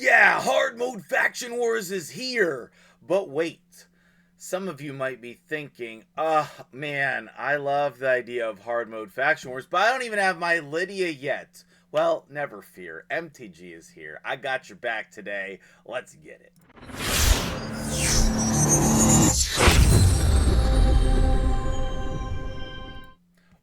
yeah, hard mode Faction Wars is here. But wait, some of you might be thinking, oh man, I love the idea of hard mode Faction Wars, but I don't even have my Lydia yet. Well, never fear, MTG is here. I got your back today. Let's get it.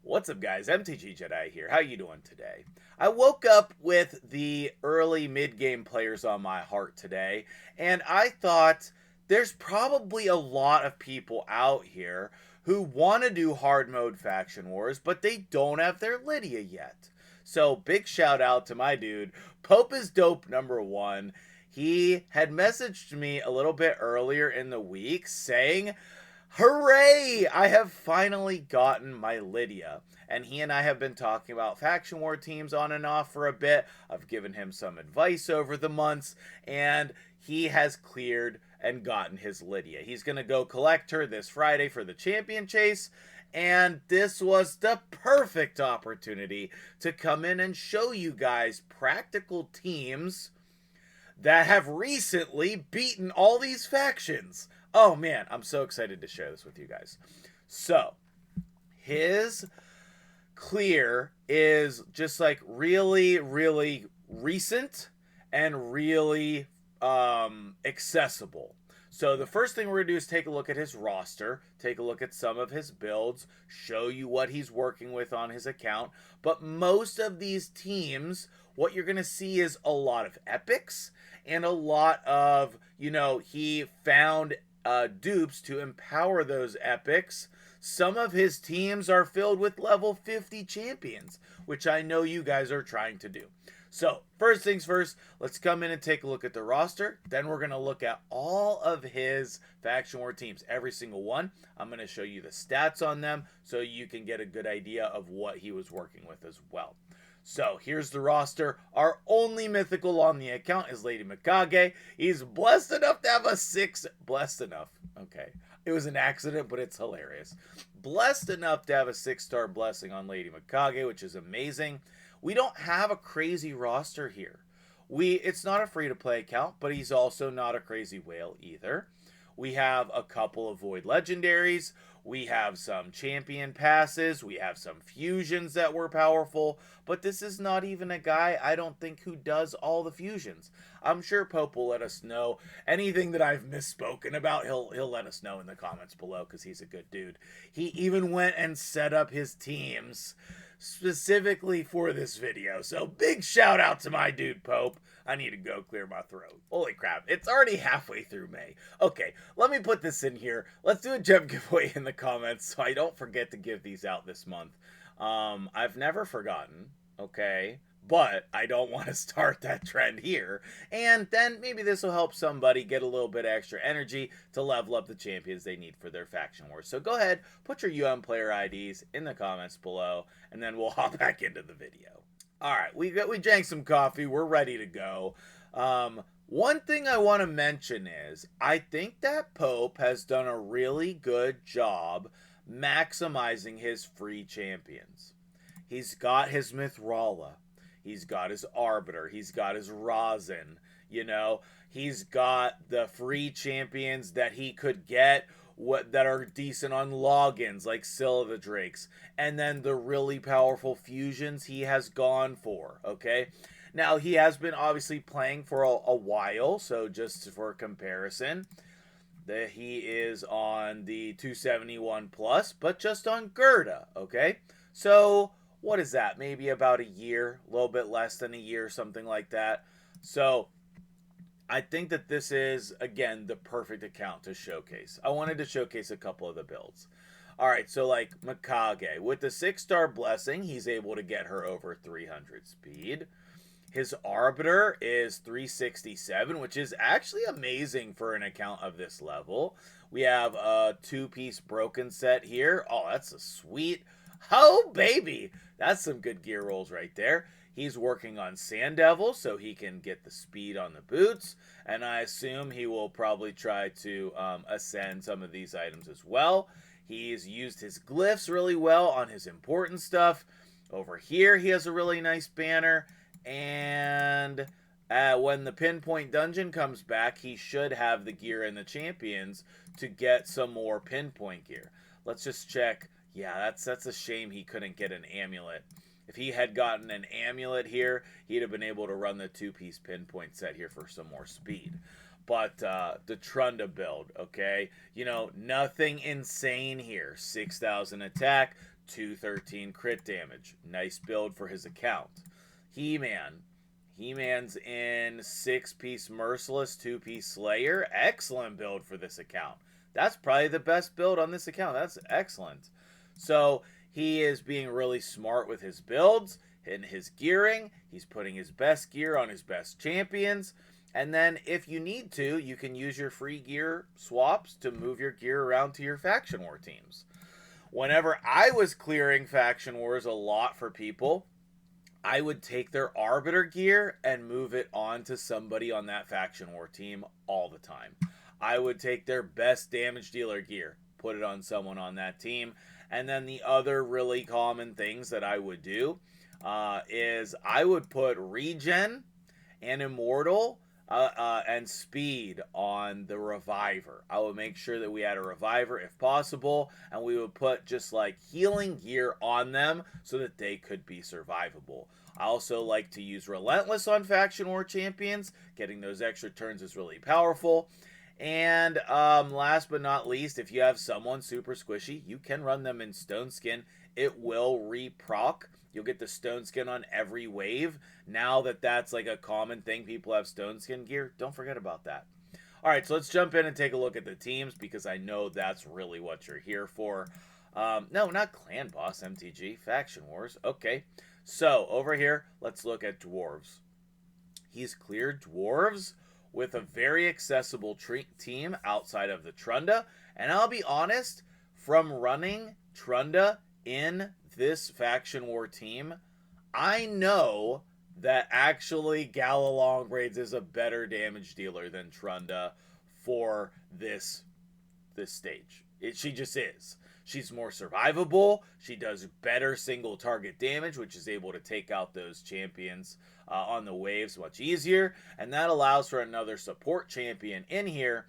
What's up, guys? MtgJedi here. How you doing today? I woke up with the early mid-game players on my heart today, and I thought there's probably a lot of people out here who want to do hard mode Faction Wars, but they don't have their Lydia yet. So big shout out to my dude, Pope is Dope #1. He had messaged me a little bit earlier in the week saying, hooray! I have finally gotten my Lydia. And he and I have been talking about Faction War teams on and off for a bit. I've given him some advice over the months, and he has cleared and gotten his Lydia. He's going to go collect her this Friday for the champion chase, and this was the perfect opportunity to come in and show you guys practical teams that have recently beaten all these factions. Oh man, I'm so excited to share this with you guys. So, his clear is just like really, really recent and really accessible. So the first thing we're going to do is take a look at his roster, take a look at some of his builds, show you what he's working with on his account. But most of these teams, what you're going to see is a lot of epics and a lot of, he found dupes to empower those epics. Some of his teams are filled with level 50 champions, which I know you guys are trying to do. So, first things first, let's come in and take a look at the roster. Then we're going to look at all of his Faction War teams, every single one. I'm going to show you the stats on them so you can get a good idea of what he was working with as well. So, here's the roster. Our only mythical on the account is Lady Mikage. He's blessed enough to have a 6... Blessed enough. Okay. It was an accident, but it's hilarious. Blessed enough to have a 6-star blessing on Lady Mikage, which is amazing. We don't have a crazy roster here. It's not a free-to-play account, but he's also not a crazy whale either. We have a couple of Void Legendaries. We have some Champion Passes. We have some Fusions that were powerful. But this is not even a guy, I don't think, who does all the Fusions. I'm sure Pope will let us know. Anything that I've misspoken about, he'll let us know in the comments below because he's a good dude. He even went and set up his teams specifically for this video. So big shout out to my dude Pope. I need to go clear my throat. Holy crap, it's already halfway through May. Okay, let me put this in here. Let's do a gem giveaway in the comments so I don't forget to give these out this month. I've never forgotten, okay? But I don't want to start that trend here. And then maybe this will help somebody get a little bit extra energy to level up the champions they need for their Faction Wars. So go ahead, put your player IDs in the comments below, and then we'll hop back into the video. Alright, we drank some coffee. We're ready to go. One thing I want to mention is, I think that Pope has done a really good job maximizing his free champions. He's got his Mithrala. He's got his Arbiter. He's got his Rosin. He's got the free champions that he could get that are decent on logins, like Scylla the Drakes. And then the really powerful fusions he has gone for, okay? Now, he has been obviously playing for a while, so just for comparison, he is on the 271 plus, but just on Gerda, okay? So what is that? Maybe about a year, a little bit less than a year, something like that. So I think that this is, again, the perfect account to showcase. I wanted to showcase a couple of the builds. All right, so like Mikage, with the 6-star blessing, he's able to get her over 300 speed. His Arbiter is 367, which is actually amazing for an account of this level. We have a 2-piece broken set here. Oh, that's a sweet... Oh, baby! That's some good gear rolls right there. He's working on Sand Devil so he can get the speed on the boots. And I assume he will probably try to ascend some of these items as well. He's used his glyphs really well on his important stuff. Over here, he has a really nice banner. And When the pinpoint dungeon comes back, he should have the gear and the champions to get some more pinpoint gear. Let's just check. Yeah, that's a shame he couldn't get an amulet. If he had gotten an amulet here, he'd have been able to run the 2-piece pinpoint set here for some more speed. But the Trunda build, okay? You know, nothing insane here. 6,000 attack, 213 crit damage. Nice build for his account. He-Man. He-Man's in 6-piece Merciless, 2-piece Slayer. Excellent build for this account. That's probably the best build on this account. That's excellent. So he is being really smart with his builds and his gearing. He's putting his best gear on his best champions. And then if you need to, you can use your free gear swaps to move your gear around to your Faction War teams. Whenever I was clearing Faction Wars a lot for people, I would take their Arbiter gear and move it on to somebody on that Faction War team all the time. I would take their best damage dealer gear, put it on someone on that team. And then the other really common things that I would do is I would put regen and immortal and speed on the reviver. I would make sure that we had a reviver if possible, and we would put just like healing gear on them so that they could be survivable. I also like to use relentless on Faction War champions. Getting those extra turns is really powerful. And last but not least, if you have someone super squishy, you can run them in Stone Skin. It will re-proc. You'll get the Stone Skin on every wave. Now that that's like a common thing, people have Stone Skin gear. Don't forget about that. All right, so let's jump in and take a look at the teams because I know that's really what you're here for. No, not Clan Boss, MTG. Faction Wars. Okay, so over here, let's look at Dwarves. He's cleared Dwarves with a very accessible team outside of the Trunda. And I'll be honest, from running Trunda in this Faction War team, I know that actually Gala Longbraids is a better damage dealer than Trunda for this stage. She just is. She's more survivable. She does better single target damage, which is able to take out those champions on the waves much easier. And that allows for another support champion in here.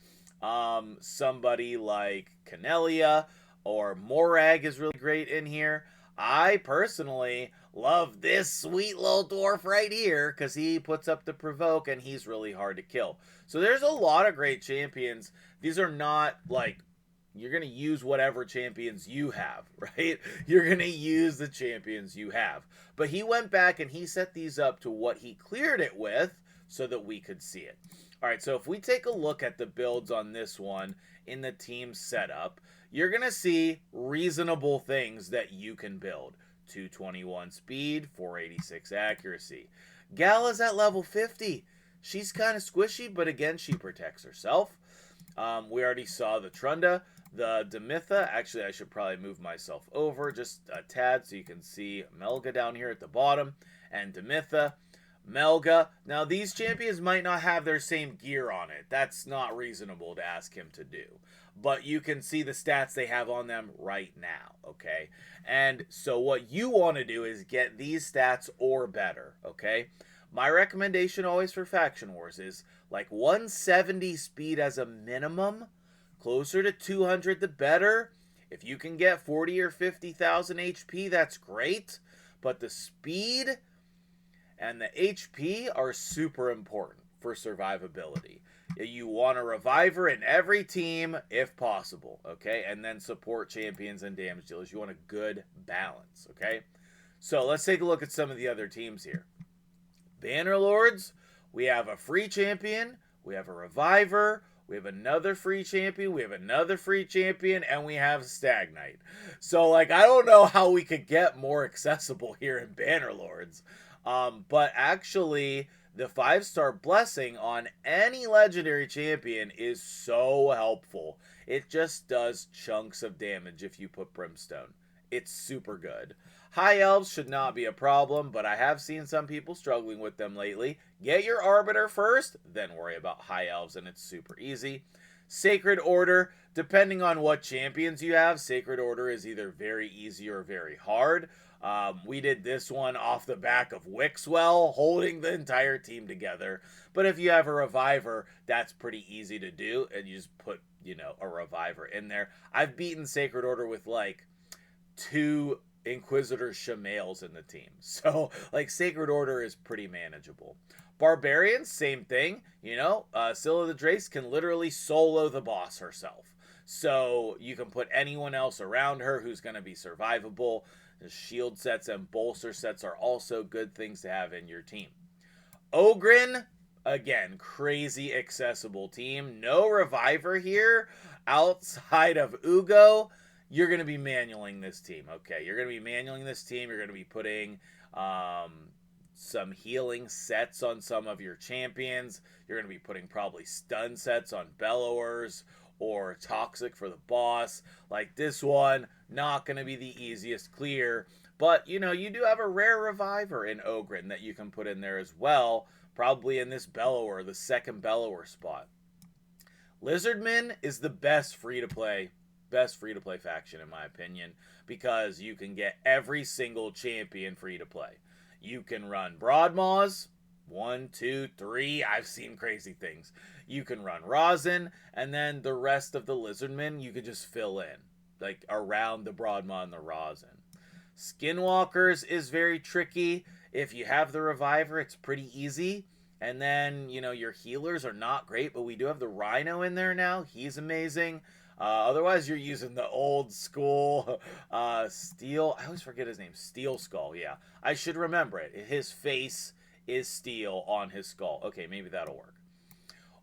Somebody like Canelia or Morag is really great in here. I personally love this sweet little dwarf right here because he puts up the provoke and he's really hard to kill. So there's a lot of great champions. These are not like, you're going to use whatever champions you have, right? You're going to use the champions you have. But he went back and he set these up to what he cleared it with so that we could see it. All right, so if we take a look at the builds on this one in the team setup, you're going to see reasonable things that you can build. 221 speed, 486 accuracy. Gala's at level 50. She's kind of squishy, but again, she protects herself. We already saw the Trunda. The Demitha, actually I should probably move myself over just a tad so you can see Melga down here at the bottom. And Demitha, Melga. Now these champions might not have their same gear on it. That's not reasonable to ask him to do. But you can see the stats they have on them right now, okay? And so what you want to do is get these stats or better, okay? My recommendation always for Faction Wars is like 170 speed as a minimum. Closer to 200 the better. If you can get 40 or 50,000 HP, that's great. But the speed and the HP are super important for survivability. You want a reviver in every team if possible, okay? And then support champions and damage dealers. You want a good balance, okay? So let's take a look at some of the other teams here. Bannerlords, we have a free champion, we have a reviver, we have another free champion, we have another free champion, and we have Stag Knight. So, like, I don't know how we could get more accessible here in Bannerlords. But actually, the 5-star blessing on any legendary champion is so helpful. It just does chunks of damage if you put Brimstone. It's super good. High Elves should not be a problem, but I have seen some people struggling with them lately. Get your Arbiter first, then worry about High Elves, and it's super easy. Sacred Order, depending on what champions you have, Sacred Order is either very easy or very hard. We did this one off the back of Wixwell holding the entire team together. But if you have a reviver, that's pretty easy to do, and you just put, a reviver in there. I've beaten Sacred Order with like 2 Inquisitor Shamales in the team. So, like, Sacred Order is pretty manageable. Barbarians, same thing. Scylla the Drace can literally solo the boss herself. So, you can put anyone else around her who's going to be survivable. The shield sets and bolster sets are also good things to have in your team. Ogryn, again, crazy accessible team. No reviver here outside of Ugo. You're going to be manualing this team. Okay, you're going to be manualing this team. You're going to be putting some healing sets on some of your champions. You're going to be putting probably stun sets on Bellowers or Toxic for the boss. Like this one, not going to be the easiest clear. But, you do have a rare reviver in Ogryn that you can put in there as well. Probably in this Bellower, the second Bellower spot. Lizardman is the best free-to-play faction in my opinion, because you can get every single champion free to play. You can run Broadmaws, 1, 2, 3. I've seen crazy things. You can run Rosin, and then the rest of the Lizardmen you could just fill in, like around the Broadmaw and the Rosin. Skinwalkers is very tricky. If you have the reviver, it's pretty easy. And then, your healers are not great, but we do have the Rhino in there now. He's amazing. Otherwise, you're using the old school Steel. I always forget his name. Steel Skull, yeah. I should remember it. His face is steel on his skull. Okay, maybe that'll work.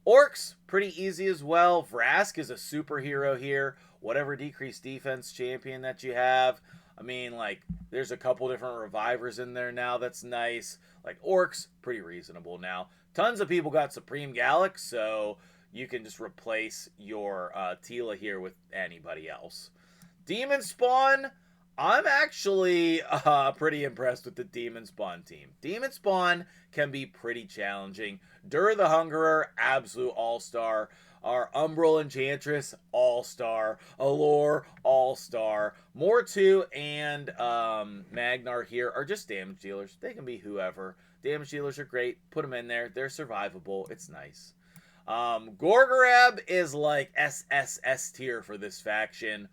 Orcs, pretty easy as well. Vrask is a superhero here. Whatever decreased defense champion that you have. I mean, like, there's a couple different revivers in there now. That's nice. Like, Orcs, pretty reasonable now. Tons of people got Supreme Gallic, so you can just replace your Tila here with anybody else. Demon Spawn, I'm actually pretty impressed with the Demon Spawn team. Demon Spawn can be pretty challenging. Dur the Hungerer, absolute all-star. Our Umbral Enchantress, all-star. Allure, all-star. Mortu and Magnar here are just damage dealers. They can be whoever. Damage dealers are great. Put them in there. They're survivable. It's nice. Gorgorab is like SSS tier for this faction,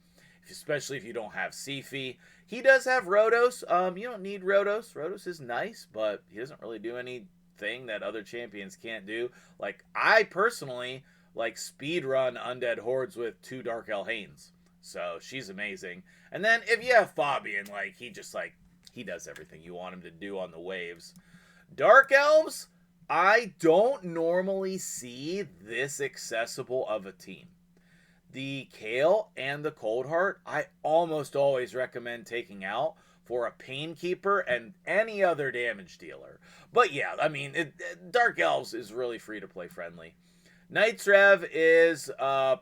especially if you don't have Sifi. He does have Rhodos. You don't need Rhodos. Rhodos is nice, but he doesn't really do anything that other champions can't do. Like, I personally like speedrun Undead Hordes with 2 Dark Elhanes. So, she's amazing. And then, if you have Fabian, like, he does everything you want him to do on the waves. Dark Elves, I don't normally see this accessible of a team. The Kale and the Coldheart, I almost always recommend taking out for a Painkeeper and any other damage dealer. But yeah, I mean, Dark Elves is really free-to-play friendly. Knights Rev is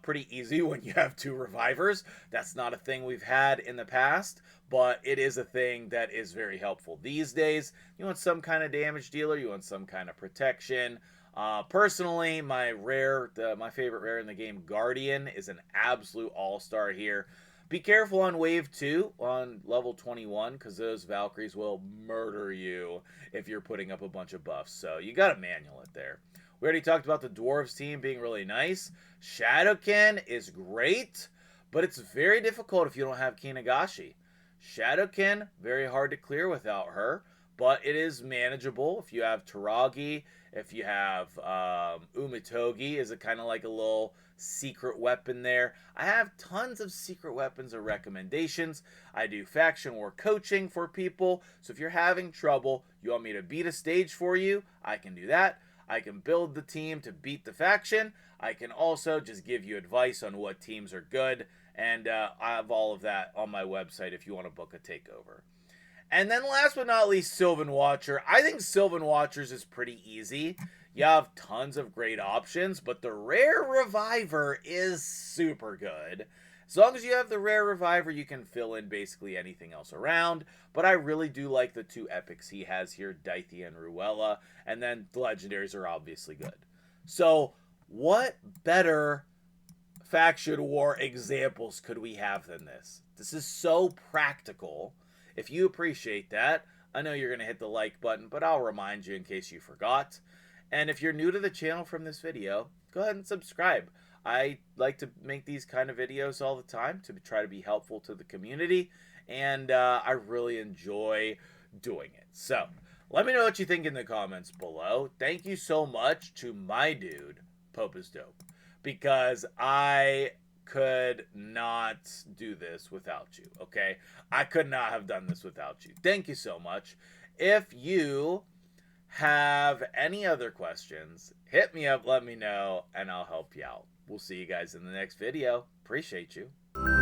pretty easy when you have 2 revivers. That's not a thing we've had in the past, but it is a thing that is very helpful these days. You want some kind of damage dealer, you want some kind of protection. Personally, my favorite rare in the game, Guardian, is an absolute all-star here. Be careful on wave 2 on level 21, because those Valkyries will murder you if you're putting up a bunch of buffs. So you got to manual it there. We already talked about the Dwarves team being really nice. Shadowkin is great, but it's very difficult if you don't have Kinagashi. Shadowkin, very hard to clear without her, but it is manageable if you have Taragi, if you have Umitogi is a kind of like a little secret weapon there. I have tons of secret weapons or recommendations. I do faction war coaching for people, so if you're having trouble, you want me to beat a stage for you, I can do that. I can build the team to beat the faction. I can also just give you advice on what teams are good. And I have all of that on my website if you want to book a takeover. And then last but not least, Sylvan Watcher. I think Sylvan Watchers is pretty easy. You have tons of great options, but the rare reviver is super good. As long as you have the rare reviver, you can fill in basically anything else around. But I really do like the 2 epics he has here, Dithia and Ruella. And then the legendaries are obviously good. So what better faction war examples could we have than this? This is so practical. If you appreciate that, I know you're going to hit the like button, but I'll remind you in case you forgot. And if you're new to the channel from this video, go ahead and subscribe. I like to make these kind of videos all the time to try to be helpful to the community, and I really enjoy doing it. So, let me know what you think in the comments below. Thank you so much to my dude, Pope is Dope, because I could not do this without you, okay? I could not have done this without you. Thank you so much. If you have any other questions, hit me up, let me know, and I'll help you out. We'll see you guys in the next video. Appreciate you.